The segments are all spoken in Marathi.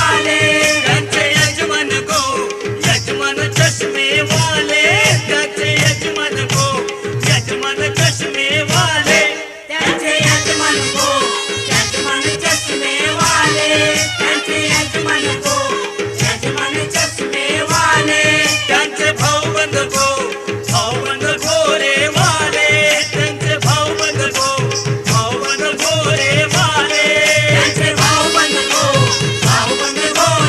वाले, त्यांचे यजमान को यजमान चष्मे वाले, त्यांचे यजमान को यजमान चष्मे वाले, त्यांचे यजमान को यजमान चष्मे वाले, त्यांचे यजमान को यजमान चष्मे वाले, त्यांचे भाऊबंद को भाऊबंद घोरे वाले, त्यांचे भाऊबंद को भाऊबंद घोरे वाले, त्यांचे भाऊबंद को भाऊबंद घोरे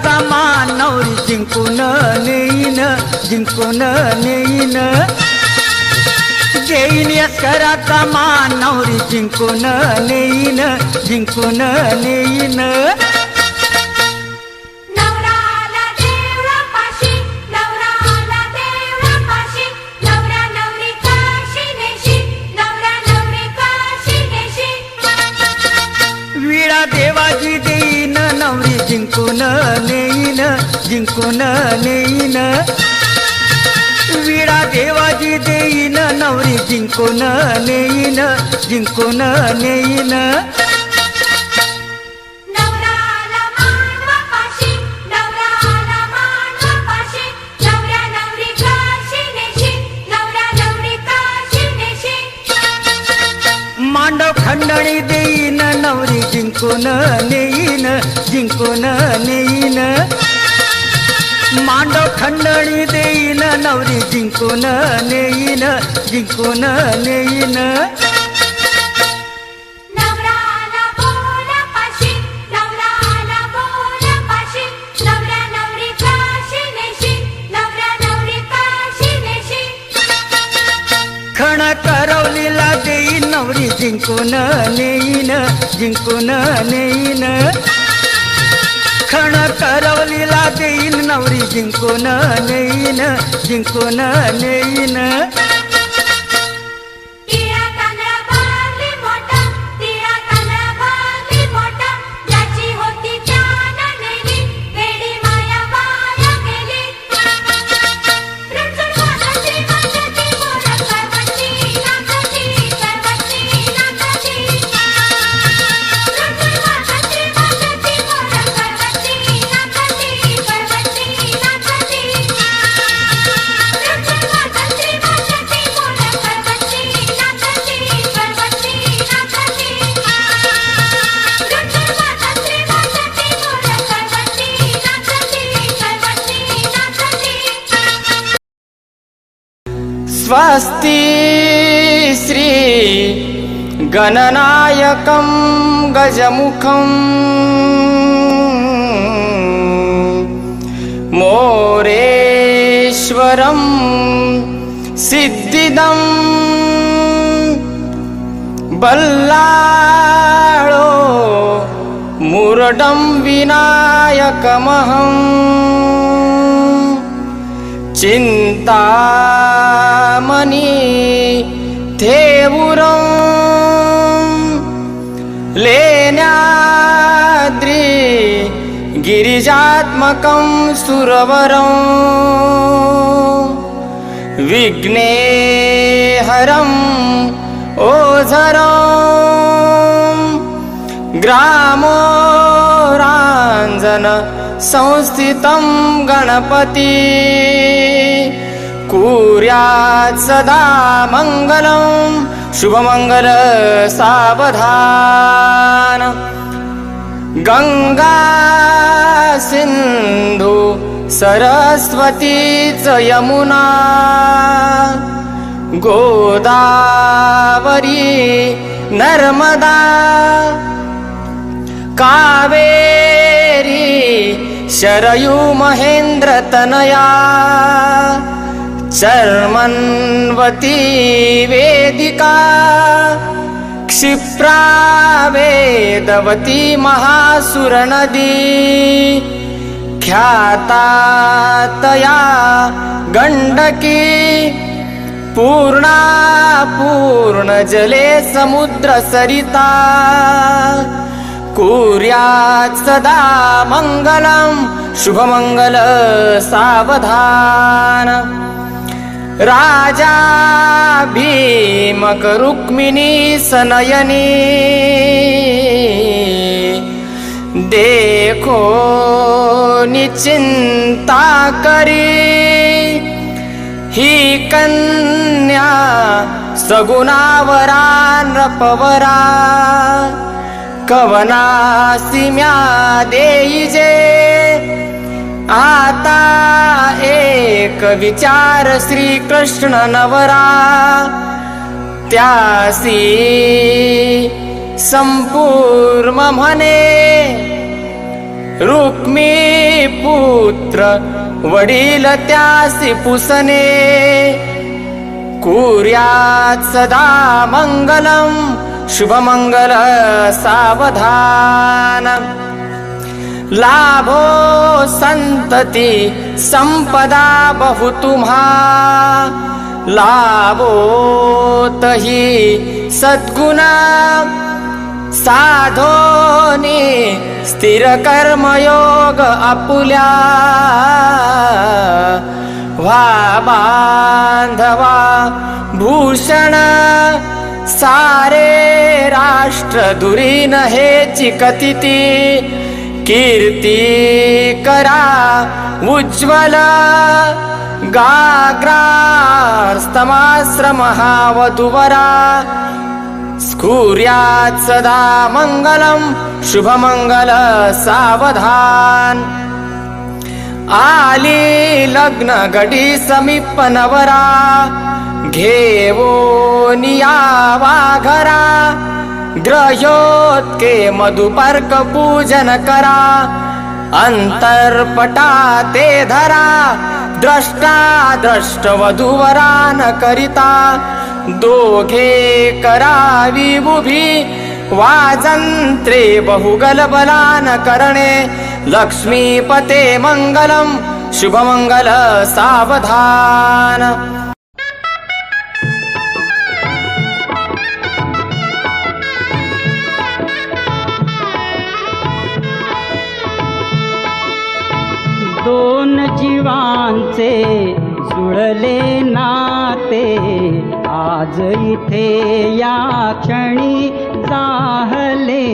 अक्षराचा मान नवरी जिंकून नेईन, जिंकून नेईन. देईन अक्षराचा मान नवरी जिंकून नेईन, जिंकून नेईन. नवराला देवळापाशी, नवराला देवळापाशी, नवरा नवरी काशी नेशी, नवरा नवरी काशी नेशी. विडा देवाची देईन नवरी जिंकून नेईन, जिंकून नेईन. विडा देवाची देईन नवरी जिंकून नेईन, जिंकून नेईन. नवराला मानवापाशी, नवराला मानवापाशी, नवरा नवरी काशी नेशी, नवरा नवरी काशी नेशी. मांडव खंडणी देईन नवरी जिंकून नेईन, जिंकून नेईन. मांडव खंडणी देईन नवरी जिंकून नेईन, जिंकून नेईन. नवराला बोलापाशी, नवराला बोलापाशी, नवरा नवरी काशी नेशी, नवरा नवरी काशी नेशी. खण करवलीला देईन नवरी जिंकून नेईन, जिंकून नेईन. खण करवलीला देईन नवरी जिंकून नेईन, जिंकून नेईन. तिळा तांदळा बांधली मोठा, तिळा तांदळा बांधली मोठा, ज्याची होती त्यानं नेली, वेडी माया वाया गेली. रुणझुण वाजती वाजती मोर करवती, नाचती करवती नाचती. रुणझुण वाजती वाजती मोर करवती, नाचती करवती नाचती. रुणझुण वाजती वाजती मोर करवती, नाचती करवती नाचती. रुणझुण वाजती वाजती मोर करवती, नाचती करवती नाचती. स्वस्ति श्री गणनायकं गजमुखं मोरेश्वरं सिद्धिदं बल्लाळो मुरडं विनायकमहं चिंतामणि थेवुरं लेण्याद्रि गिरिजात्मकं सुरवरं विघ्नेहरं ओझरं ग्रामोराञ्जन संस्थितं गणपति कुर्यात् सदा मङ्गलं शुभमङ्गल सावधान. गंगा सिंधु सरस्वती च यमुना गोदावरी नर्मदा कावेरी शरयू महेंद्र तनया चर्मन्वती वेदिका क्षिप्रा वेदवती महासुर नदी ख्याता तया गंडकी पूर्णा पूर्ण जले समुद्र सरिता कुर्यात् सदा मंगलं शुभमंगल सावधान. राजा भीमक रुक्मिणी सनयनी देखो निचिंता करी ही कन्या सगुणावरा नृपवरा कवनासिम्या देईजे आता एक विचार श्री कृष्ण नवरा त्यासी संपूर्ण म्हणे रुक्मी पुत्र वडील त्यासी पुसणे कुर्यात सदा मंगलम शुभमंगल सावधान लाभो संतती संपदा बहु तुम्हा लाभो तही सद्गुणा साधोनी स्थिर कर्मयोग आपुल्या व्हा बांधवा भूषण सारे राष्ट्र दुरीन हेची कथिती कीर्ती करा उज्ज्वल गाग्रास्तमाश्रम महावधुवरा स्फुर्यात् सदा मंगलम शुभमंगल सावधान आली लग्न घडी समीप नवरा घेवोनिया वाघरा ग्रहोत्के मधुपर्क पूजन करा अंतरपटा ते धरा द्रष्टा द्रष्ट वधूवरान करिता दोघे करावी उभी वाजंत्रे बहुगलबलान करणे लक्ष्मीपते मंगलम शुभमंगल सावधान दोन जीवांचे जुळले नाते आज इथे या क्षणी जाहले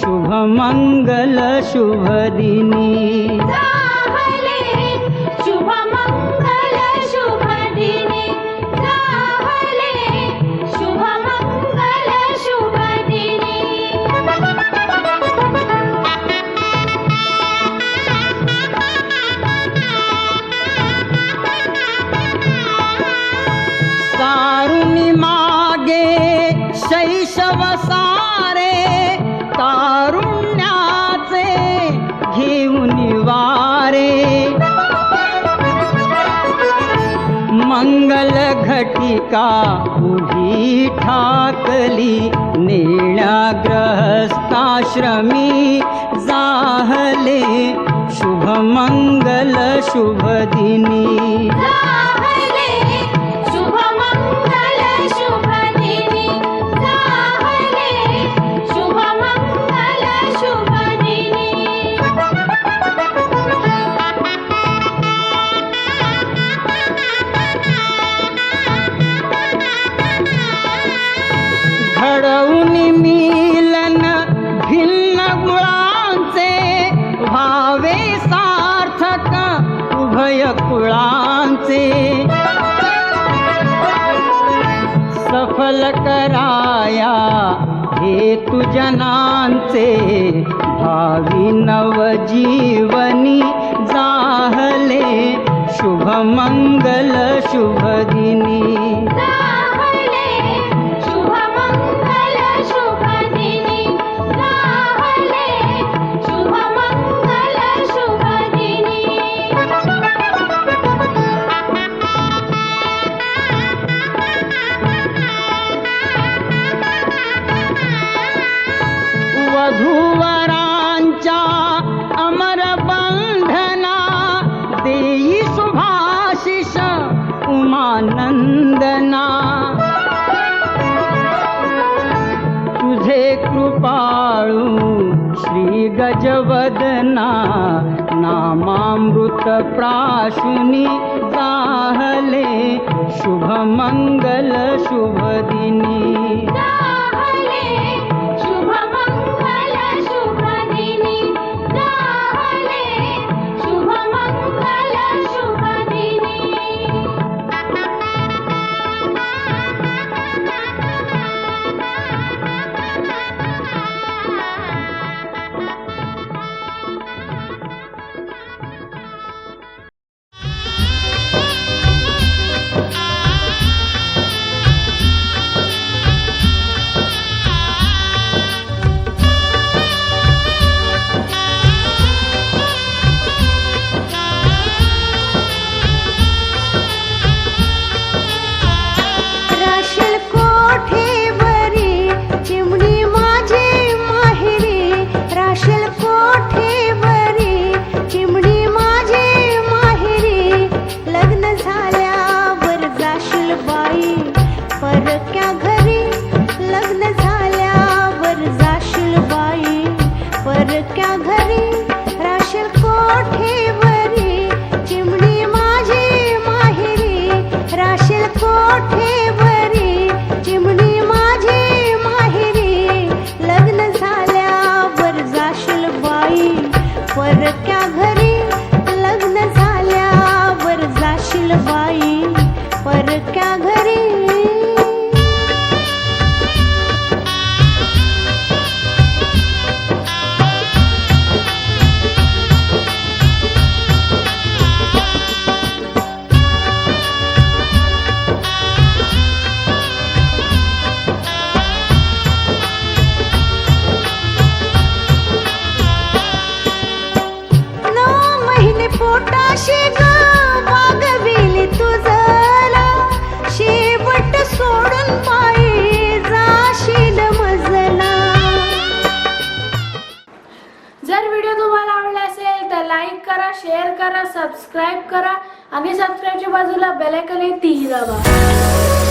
शुभमंगल शुभदिनी जाहले शुभमंगल शुभदिनी जाहले शुभमंगल शुभदिनी तारुणी मागे शैशव सारे तारुण्याचे घेऊन वारे मंगल घटिका उभी ठाकली नेण्या ग्रहस्थाश्रमी जाहले शुभमंगल शुभदिनी जाहले शुभमंगल शुभदिनी जाहले शुभमंगल शुभदिनी घडवून मिलन भिन्न गुणांचे भावे सार्थक उभय कुळांचे सफल कराया हेतु जनांचे भावी नवजीवनी जाहले शुभमंगल शुभदिनी जाहले शुभमंगल शुभदिनी जाहले शुभमंगल शुभदिनी वधूवरांच्या अमर बंधना देई शुभाशिष उमानंदना तुझे कृपाळू श्री गजवदना नामामृत प्राशुनी जाहले शुभमंगल शुभदिनी जाहले शुभमंगल शुभदिनी जाहले शुभमंगल शुभदिनी बाई परक्या घरी लग्न झाल्यावर जाशील बाई परक्या घरी राशील कोठेवरी चिमणी माझी माहेरी राशील कोठेवरी चिमणी माझी माहेरी लग्न झाल्यावर जाशील बाई परक्या घरी लग्न झाल्यावर जाशील बाई परक्या घरी पोटाशी ग वागविली तुझला शेवट सोडून पायी जाशील मजला. जर व्हिडिओ तुम्हाला आवडला असेल तर लाईक करा, शेअर करा, सबस्क्राईब करा आणि सबस्क्राईबच्या बाजूला बेल आयकॉन आहे तीही दाबा.